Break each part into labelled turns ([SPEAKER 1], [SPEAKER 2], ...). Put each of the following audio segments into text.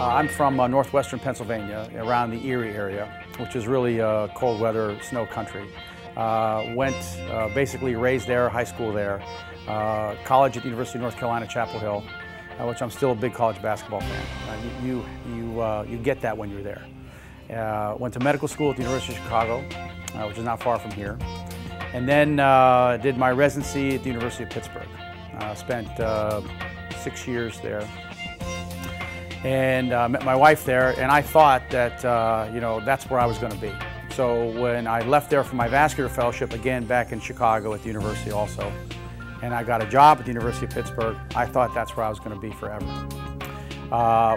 [SPEAKER 1] I'm from northwestern Pennsylvania, around the Erie area, which is really cold weather, snow country. Basically raised there, high school there, college at the University of North Carolina, Chapel Hill, which I'm still a big college basketball fan. You get that when you're there. Went to medical school at the University of Chicago, which is not far from here. And then did my residency at the University of Pittsburgh. Spent 6 years there. And met my wife there, and I thought that that's where I was going to be. So when I left there for my vascular fellowship, again back in Chicago at the university also, and I got a job at the University of Pittsburgh, I thought that's where I was going to be forever.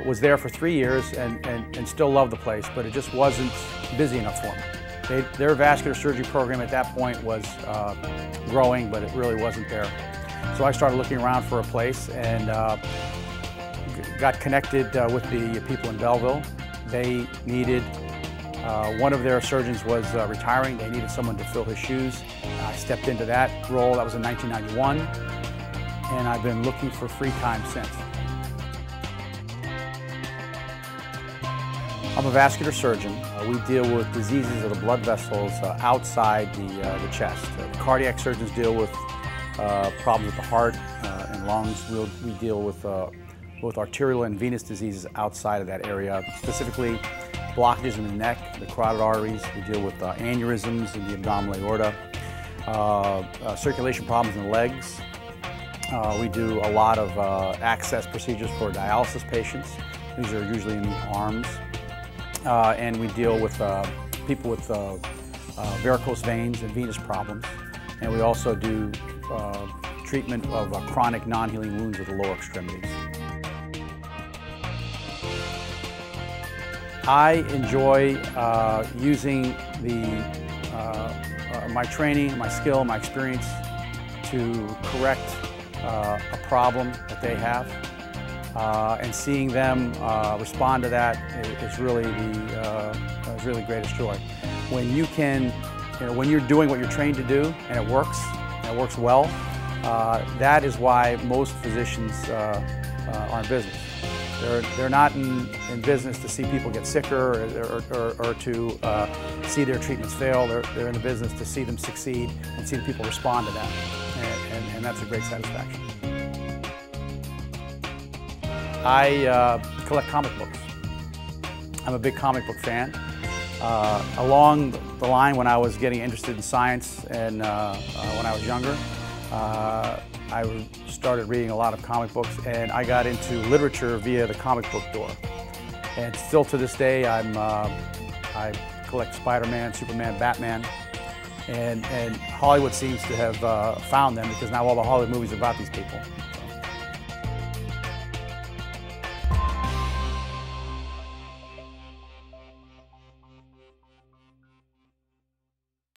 [SPEAKER 1] Was there for 3 years and still loved the place, but it just wasn't busy enough for me. Their vascular surgery program at that point was growing, but it really wasn't there. So I started looking around for a place and got connected with the people in Belleville. They needed, one of their surgeons was retiring. They needed someone to fill his shoes. I stepped into that role. That was in 1991, and I've been looking for free time since. I'm a vascular surgeon. We deal with diseases of the blood vessels outside the chest. Cardiac surgeons deal with problems with the heart and lungs. We deal with both arterial and venous diseases outside of that area, specifically blockages in the neck, the carotid arteries. We deal with aneurysms in the abdominal aorta, circulation problems in the legs. We do a lot of access procedures for dialysis patients. These are usually in the arms. And we deal with people with varicose veins and venous problems. And we also do treatment of chronic non-healing wounds of the lower extremities. I enjoy using my training, my skill, my experience to correct a problem that they have, and seeing them respond to that is really the greatest joy. When you can, when you're doing what you're trained to do and it works well, that is why most physicians are in business. They're not in business to see people get sicker or to see their treatments fail. They're in the business to see them succeed and see the people respond to that. And that's a great satisfaction. I collect comic books. I'm a big comic book fan. Along the line when I was getting interested in science and when I was younger, I started reading a lot of comic books, and I got into literature via the comic book door. And still to this day, I collect Spider-Man, Superman, Batman, and Hollywood seems to have found them because now all the Hollywood movies are about these people.